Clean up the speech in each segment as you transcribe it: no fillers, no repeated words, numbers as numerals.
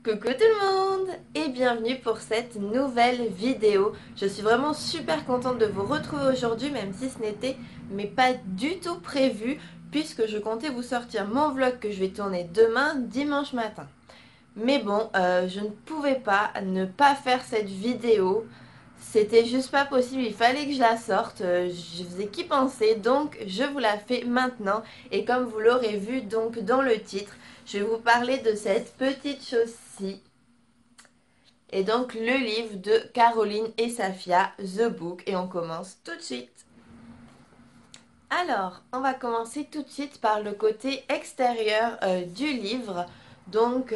Coucou tout le monde et bienvenue pour cette nouvelle vidéo. Je suis vraiment super contente de vous retrouver aujourd'hui, même si ce n'était mais pas du tout prévu, puisque je comptais vous sortir mon vlog que je vais tourner demain, dimanche matin. Mais bon, je ne pouvais pas ne pas faire cette vidéo. C'était juste pas possible, il fallait que je la sorte, je faisais qu'y penser, donc je vous la fais maintenant. Et comme vous l'aurez vu donc dans le titre, je vais vous parler de cette petite chose-ci. Et donc le livre de Caroline et Safia, The Book, et on commence tout de suite. Alors, on va commencer tout de suite par le côté extérieur du livre. Donc,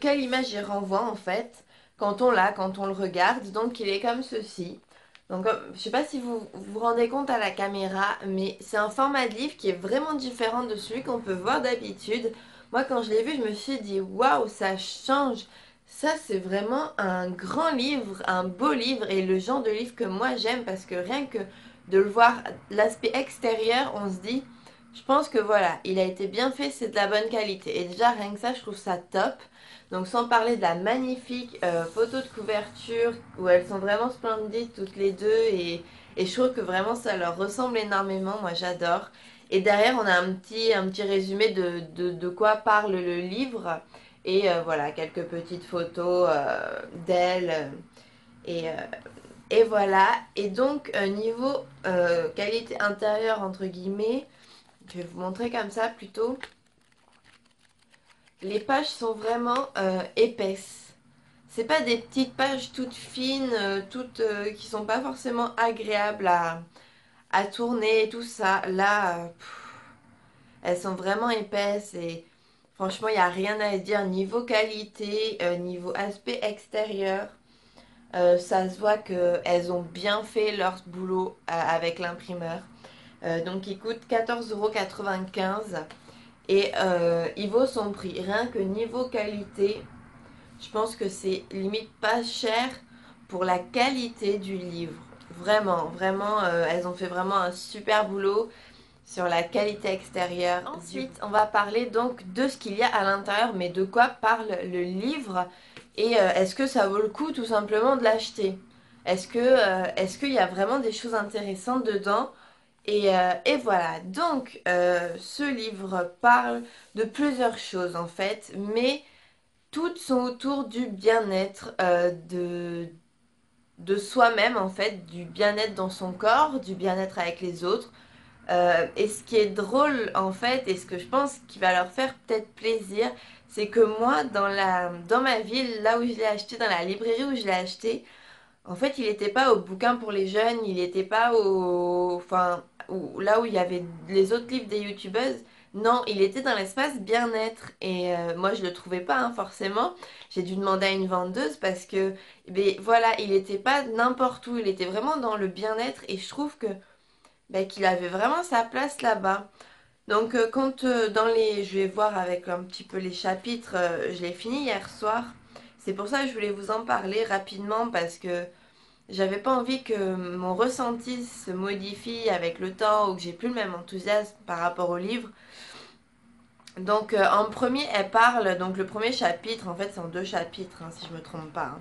quelle image il renvoie en fait quand on l'a, quand on le regarde. Donc, il est comme ceci. Donc, je sais pas si vous vous rendez compte à la caméra, mais c'est un format de livre qui est vraiment différent de celui qu'on peut voir d'habitude. Moi, quand je l'ai vu, je me suis dit, waouh, ça change. Ça, c'est vraiment un grand livre, un beau livre et le genre de livre que moi j'aime parce que rien que de le voir, l'aspect extérieur, on se dit, je pense que voilà, il a été bien fait, c'est de la bonne qualité. Et déjà, rien que ça, je trouve ça top. Donc sans parler de la magnifique photo de couverture, où elles sont vraiment splendides toutes les deux, et je trouve que vraiment ça leur ressemble énormément, moi j'adore. Et derrière, on a un petit résumé de quoi parle le livre, et voilà, quelques petites photos d'elles. Et, et voilà, et donc niveau qualité intérieure entre guillemets, je vais vous montrer comme ça plutôt. Les pages sont vraiment épaisses. C'est pas des petites pages toutes fines, qui sont pas forcément agréables à tourner et tout ça. Là, elles sont vraiment épaisses et franchement, il n'y a rien à dire niveau qualité, niveau aspect extérieur. Ça se voit qu'elles ont bien fait leur boulot avec l'imprimeur. Donc il coûte 14,95 € et il vaut son prix. Rien que niveau qualité, je pense que c'est limite pas cher pour la qualité du livre. Vraiment, vraiment, elles ont fait vraiment un super boulot sur la qualité extérieure. Ensuite, on va parler donc de ce qu'il y a à l'intérieur, mais de quoi parle le livre et est-ce que ça vaut le coup tout simplement de l'acheter? Est-ce qu'il y a vraiment des choses intéressantes dedans? Et voilà, donc ce livre parle de plusieurs choses en fait, mais toutes sont autour du bien-être de soi-même en fait, du bien-être dans son corps, du bien-être avec les autres. Et ce qui est drôle en fait, et ce que je pense qui va leur faire peut-être plaisir, c'est que moi, dans ma ville, là où je l'ai acheté, dans la librairie où je l'ai acheté, en fait, il n'était pas au bouquin pour les jeunes, il n'était pas enfin, là où il y avait les autres livres des youtubeuses. Non, il était dans l'espace bien-être. Et moi, je le trouvais pas, hein, forcément. J'ai dû demander à une vendeuse parce que, ben, voilà, il n'était pas n'importe où. Il était vraiment dans le bien-être. Et je trouve que ben, qu'il avait vraiment sa place là-bas. Donc, je vais voir avec un petit peu les chapitres, je l'ai fini hier soir. C'est pour ça que je voulais vous en parler rapidement parce que j'avais pas envie que mon ressenti se modifie avec le temps ou que j'ai plus le même enthousiasme par rapport au livre. Donc en premier, elle parle, donc le premier chapitre, en fait c'est en deux chapitres hein, si je me trompe pas, hein.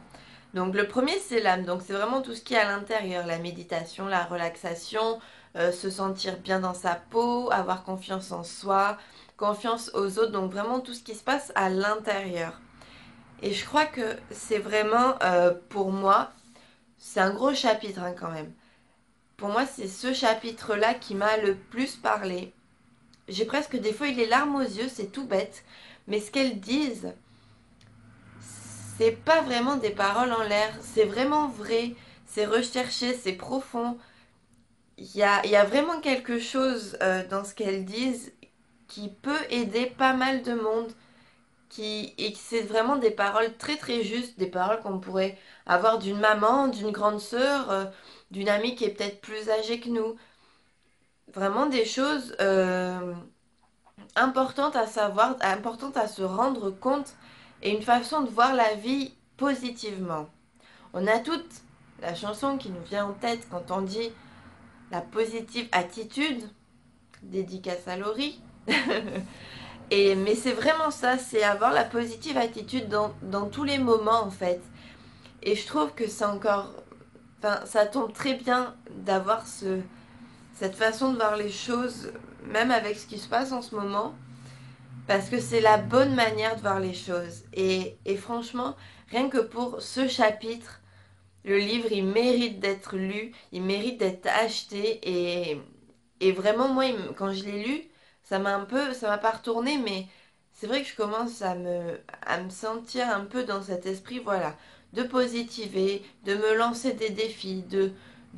Donc le premier c'est l'âme, donc c'est vraiment tout ce qui est à l'intérieur, la méditation, la relaxation, se sentir bien dans sa peau, avoir confiance en soi, confiance aux autres, donc vraiment tout ce qui se passe à l'intérieur. Et je crois que c'est vraiment pour moi, c'est un gros chapitre hein, quand même. Pour moi, c'est ce chapitre-là qui m'a le plus parlé. J'ai presque des fois eu les larmes aux yeux, c'est tout bête. Mais ce qu'elles disent, c'est pas vraiment des paroles en l'air. C'est vraiment vrai, c'est recherché, c'est profond. Il y a vraiment quelque chose dans ce qu'elles disent qui peut aider pas mal de monde. Et c'est vraiment des paroles très très justes, des paroles qu'on pourrait avoir d'une maman, d'une grande sœur, d'une amie qui est peut-être plus âgée que nous. Vraiment des choses importantes à savoir, importantes à se rendre compte et une façon de voir la vie positivement. On a toute la chanson qui nous vient en tête quand on dit la positive attitude, dédicace à Laurie. Mais c'est vraiment ça, c'est avoir la positive attitude dans tous les moments en fait. Et je trouve que c'est encore... Enfin, ça tombe très bien d'avoir cette façon de voir les choses, même avec ce qui se passe en ce moment, parce que c'est la bonne manière de voir les choses. Et franchement, rien que pour ce chapitre, le livre, il mérite d'être lu, il mérite d'être acheté. Et vraiment, moi, quand je l'ai lu, ça m'a pas retourné, mais c'est vrai que je commence à me sentir un peu dans cet esprit, voilà, de positiver, de me lancer des défis, de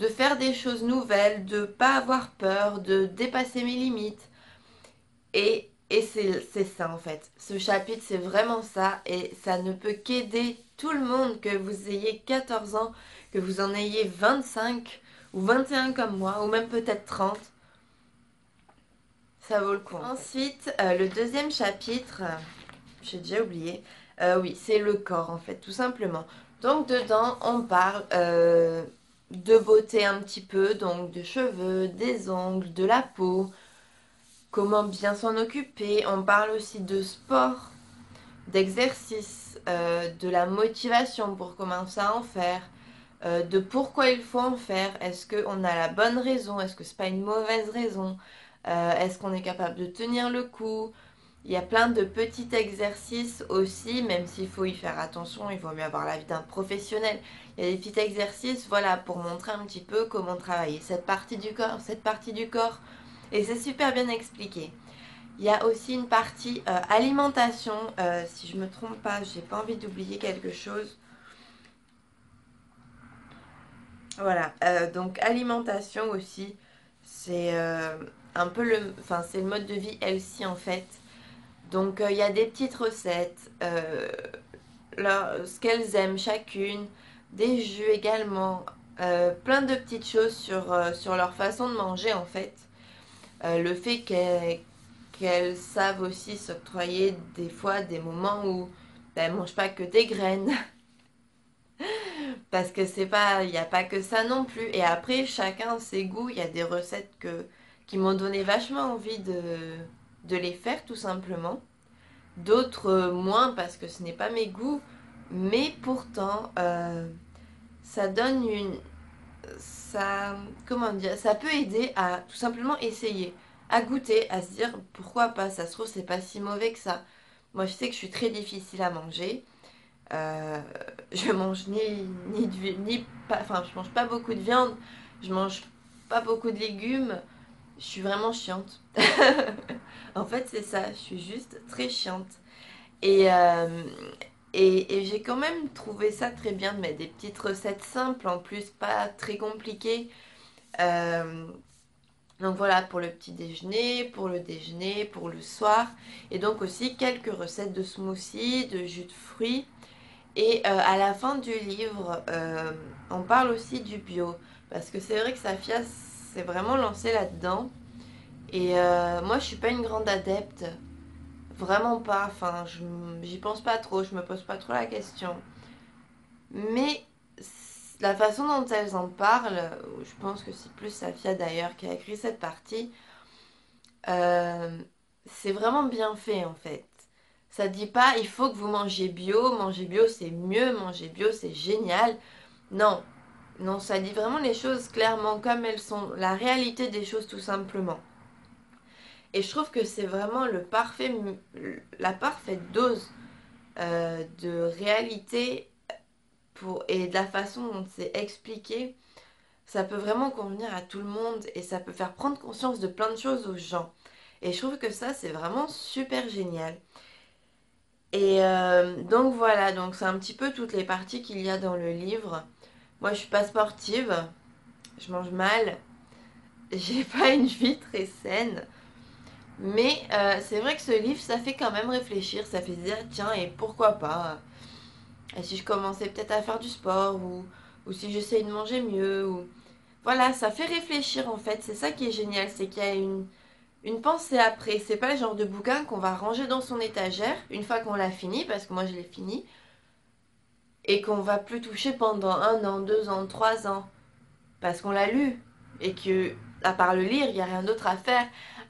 faire des choses nouvelles, de pas avoir peur, de dépasser mes limites. Et c'est ça en fait. Ce chapitre, c'est vraiment ça. Et ça ne peut qu'aider tout le monde, que vous ayez 14 ans, que vous en ayez 25 ou 21 comme moi, ou même peut-être 30. Ça vaut le coup. Ensuite, le deuxième chapitre, j'ai déjà oublié. Oui, c'est le corps en fait, tout simplement. Donc dedans, on parle de beauté un petit peu, donc de cheveux, des ongles, de la peau, comment bien s'en occuper. On parle aussi de sport, d'exercice, de la motivation pour commencer à en faire, de pourquoi il faut en faire. Est-ce qu'on a la bonne raison? Est-ce que c'est pas une mauvaise raison? Est-ce qu'on est capable de tenir le coup? Il y a plein de petits exercices aussi, même s'il faut y faire attention, il vaut mieux avoir l'avis d'un professionnel. Il y a des petits exercices, voilà, pour montrer un petit peu comment travailler cette partie du corps, cette partie du corps. Et c'est super bien expliqué. Il y a aussi une partie alimentation. Si je me trompe pas, j'ai pas envie d'oublier quelque chose. Voilà, donc alimentation aussi, c'est un peu enfin c'est le mode de vie healthy en fait. Donc il y a des petites recettes, ce qu'elles aiment chacune, des jus également, plein de petites choses sur leur façon de manger en fait. Le fait qu'elles savent aussi s'octroyer des fois des moments où ben, elles mangent pas que des graines. Parce que c'est pas, il n'y a pas que ça non plus. Et après, chacun ses goûts. Il y a des recettes qui m'ont donné vachement envie de les faire, tout simplement. D'autres moins, parce que ce n'est pas mes goûts. Mais pourtant, ça donne une. Ça. Comment dire? Ça peut aider à tout simplement essayer, à goûter, à se dire pourquoi pas. Ça se trouve, c'est pas si mauvais que ça. Moi, je sais que je suis très difficile à manger. Euh, je mange ni ni pas, enfin, je mange pas beaucoup de viande, je mange pas beaucoup de légumes, je suis vraiment chiante. En fait, c'est ça, je suis juste très chiante. Et, euh, et j'ai quand même trouvé ça très bien de mettre des petites recettes simples, en plus pas très compliquées. Euh, donc voilà, pour le petit déjeuner, pour le déjeuner, pour le soir. Et donc aussi quelques recettes de smoothie, de jus de fruits. Et à la fin du livre, on parle aussi du bio. Parce que c'est vrai que Safia s'est vraiment lancée là-dedans. Et moi, je suis pas une grande adepte. Vraiment pas. Enfin, j'y pense pas trop. Je me pose pas trop la question. Mais la façon dont elles en parlent, je pense que c'est plus Safia d'ailleurs qui a écrit cette partie, euh, c'est vraiment bien fait en fait. Ça dit pas il faut que vous manger bio c'est mieux, manger bio c'est génial. Non, non, ça dit vraiment les choses clairement comme elles sont, la réalité des choses tout simplement. Et je trouve que c'est vraiment la parfaite dose de réalité et de la façon dont c'est expliqué. Ça peut vraiment convenir à tout le monde et ça peut faire prendre conscience de plein de choses aux gens. Et je trouve que ça, c'est vraiment super génial. Et donc voilà, donc c'est un petit peu toutes les parties qu'il y a dans le livre. Moi, je suis pas sportive, je mange mal, j'ai pas une vie très saine. Mais c'est vrai que ce livre, ça fait quand même réfléchir, ça fait se dire, tiens, et pourquoi pas? Et si je commençais peut-être à faire du sport, ou si j'essayais de manger mieux, ou... Voilà, ça fait réfléchir en fait, c'est ça qui est génial, c'est qu'il y a une pensée après. C'est pas le genre de bouquin qu'on va ranger dans son étagère une fois qu'on l'a fini, parce que moi je l'ai fini, et qu'on va plus toucher pendant 1 an, 2 ans, 3 ans, parce qu'on l'a lu, et que, à part le lire, il n'y a rien d'autre à faire.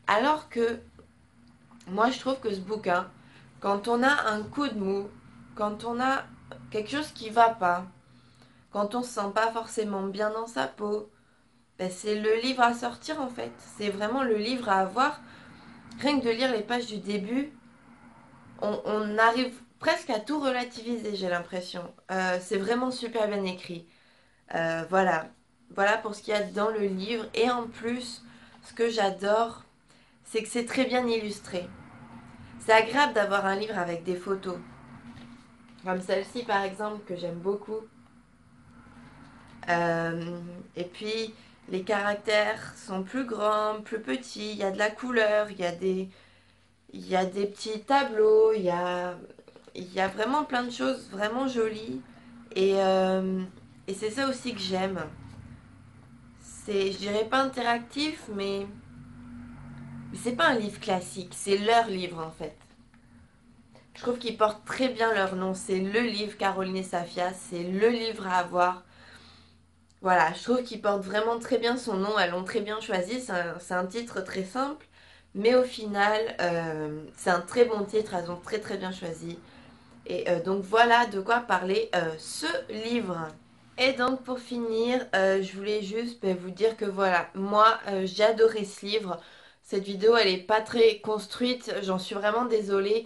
Alors que moi je trouve que ce bouquin, quand on a un coup de mou, quand on a quelque chose qui va pas, quand on se sent pas forcément bien dans sa peau, ben c'est le livre à sortir en fait. C'est vraiment le livre à avoir. Rien que de lire les pages du début, on arrive presque à tout relativiser, j'ai l'impression. C'est vraiment super bien écrit. Voilà. Voilà pour ce qu'il y a dans le livre. Et en plus, ce que j'adore, c'est que c'est très bien illustré. C'est agréable d'avoir un livre avec des photos. Comme celle-ci, par exemple, que j'aime beaucoup. Et puis, les caractères sont plus grands, plus petits. Il y a de la couleur, il y a des petits tableaux, il y a vraiment plein de choses vraiment jolies. Et c'est ça aussi que j'aime. C'est, je dirais pas interactif, mais c'est pas un livre classique, c'est leur livre en fait. Je trouve qu'ils portent très bien leur nom. C'est le livre Caroline et Safia, c'est le livre à avoir. Voilà, je trouve qu'ils portent vraiment très bien son nom, elles l'ont très bien choisi. C'est un titre très simple, mais au final, c'est un très bon titre, elles ont très très bien choisi. Et donc voilà de quoi parler ce livre. Et donc pour finir, je voulais juste vous dire que voilà, moi j'ai adoré ce livre. Cette vidéo elle est pas très construite, j'en suis vraiment désolée.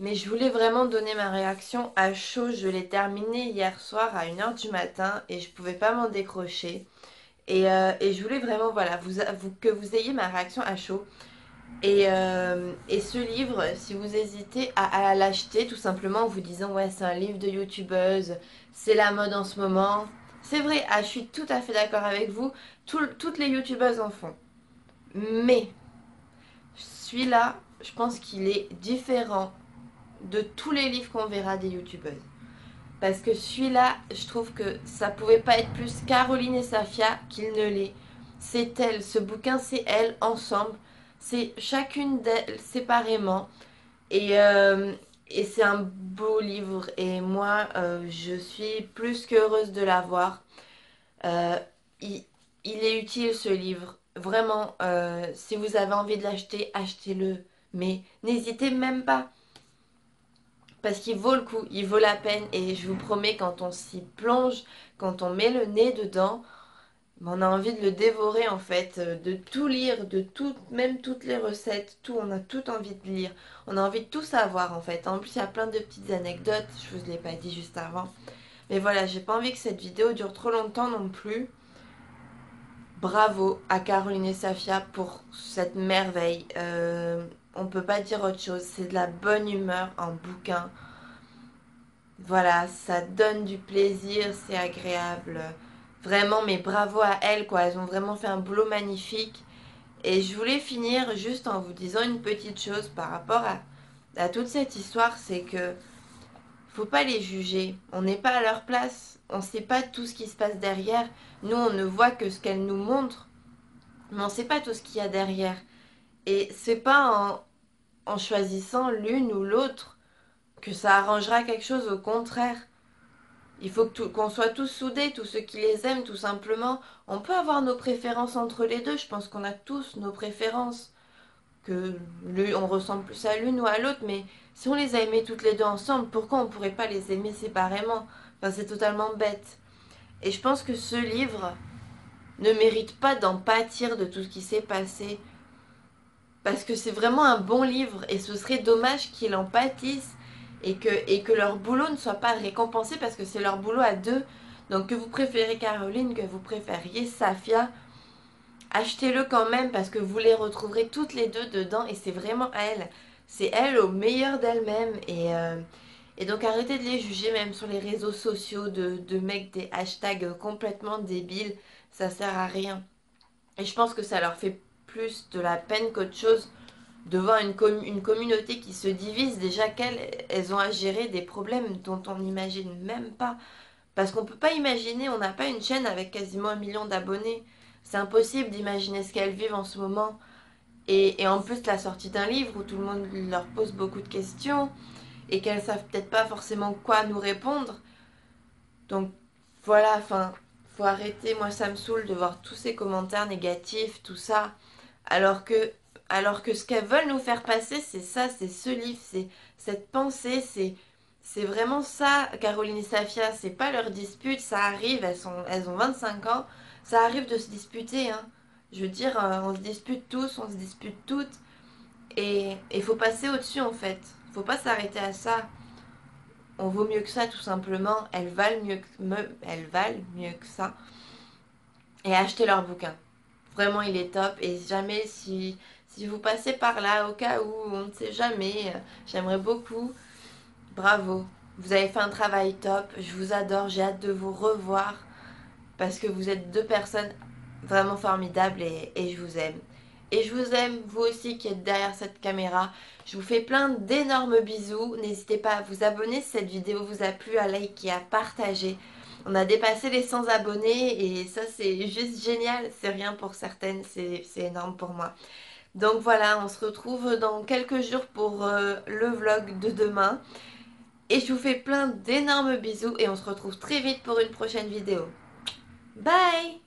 Mais je voulais vraiment donner ma réaction à chaud. Je l'ai terminé hier soir à 1 heure du matin et je pouvais pas m'en décrocher. Et je voulais vraiment voilà, que vous ayez ma réaction à chaud. Et ce livre, si vous hésitez à l'acheter, tout simplement en vous disant ouais c'est un livre de youtubeuse, c'est la mode en ce moment. C'est vrai, je suis tout à fait d'accord avec vous, toutes les youtubeuses en font. Mais celui-là, je pense qu'il est différent de tous les livres qu'on verra des youtubeuses. Parce que celui-là, je trouve que ça pouvait pas être plus Caroline et Safia qu'il ne l'est. C'est elle, ce bouquin c'est elle ensemble. C'est chacune d'elles séparément. Et c'est un beau livre. Et moi, je suis plus qu'heureuse de l'avoir. Euh, il, il est utile ce livre. Vraiment, si vous avez envie de l'acheter, achetez-le. Mais n'hésitez même pas. Parce qu'il vaut le coup, il vaut la peine. Et je vous promets, quand on s'y plonge, quand on met le nez dedans, on a envie de le dévorer en fait, de tout lire, de tout, même toutes les recettes, tout, on a tout envie de lire. On a envie de tout savoir en fait. En plus, il y a plein de petites anecdotes, je vous l'ai pas dit juste avant. Mais voilà, j'ai pas envie que cette vidéo dure trop longtemps non plus. Bravo à Caroline et Safia pour cette merveille. On peut pas dire autre chose. C'est de la bonne humeur en bouquin. Voilà, ça donne du plaisir, c'est agréable. Vraiment, mais bravo à elles, quoi. Elles ont vraiment fait un boulot magnifique. Et je voulais finir juste en vous disant une petite chose par rapport à toute cette histoire, c'est que faut pas les juger. On n'est pas à leur place. On ne sait pas tout ce qui se passe derrière. Nous, on ne voit que ce qu'elles nous montrent, mais on ne sait pas tout ce qu'il y a derrière. Et c'est pas en choisissant l'une ou l'autre que ça arrangera quelque chose, au contraire. Il faut qu'on soit tous soudés, tous ceux qui les aiment, tout simplement. On peut avoir nos préférences entre les deux. Je pense qu'on a tous nos préférences. On ressemble plus à l'une ou à l'autre, mais si on les a aimées toutes les deux ensemble, pourquoi on ne pourrait pas les aimer séparément? Enfin, c'est totalement bête. Et je pense que ce livre ne mérite pas d'en pâtir de tout ce qui s'est passé. Parce que c'est vraiment un bon livre et ce serait dommage qu'ils en pâtissent et que leur boulot ne soit pas récompensé parce que c'est leur boulot à deux. Donc que vous préférez Caroline, que vous préfériez Safia, achetez-le quand même parce que vous les retrouverez toutes les deux dedans et c'est vraiment elle. C'est elle au meilleur d'elle-même et donc arrêtez de les juger même sur les réseaux sociaux de mettre des hashtags complètement débiles. Ça sert à rien. Et je pense que ça leur fait plus de la peine qu'autre chose de voir une communauté qui se divise, déjà qu'elles ont à gérer des problèmes dont on n'imagine même pas. Parce qu'on ne peut pas imaginer, on n'a pas une chaîne avec quasiment 1 million d'abonnés. C'est impossible d'imaginer ce qu'elles vivent en ce moment. Et en plus, la sortie d'un livre où tout le monde leur pose beaucoup de questions et qu'elles savent peut-être pas forcément quoi nous répondre. Donc voilà, enfin, faut arrêter. Moi, ça me saoule de voir tous ces commentaires négatifs, tout ça. Alors que Alors que ce qu'elles veulent nous faire passer, c'est ça, c'est ce livre, c'est cette pensée, c'est vraiment ça, Caroline et Safia. C'est pas leur dispute, ça arrive, elles ont 25 ans, ça arrive de se disputer, hein. Je veux dire, on se dispute tous, on se dispute toutes, et il faut passer au-dessus en fait. Faut pas s'arrêter à ça. On vaut mieux que ça, tout simplement. Elles valent mieux que ça. Et achetez leur bouquin. Vraiment, il est top. Et jamais, si vous passez par là, au cas où, on ne sait jamais, j'aimerais beaucoup. Bravo. Vous avez fait un travail top. Je vous adore. J'ai hâte de vous revoir. Parce que vous êtes deux personnes vraiment formidables et je vous aime. Et je vous aime, vous aussi qui êtes derrière cette caméra. Je vous fais plein d'énormes bisous. N'hésitez pas à vous abonner si cette vidéo vous a plu, à liker, à partager. On a dépassé les 100 abonnés et ça c'est juste génial. C'est rien pour certaines, c'est énorme pour moi. Donc voilà, on se retrouve dans quelques jours pour le vlog de demain. Et je vous fais plein d'énormes bisous et on se retrouve très vite pour une prochaine vidéo. Bye!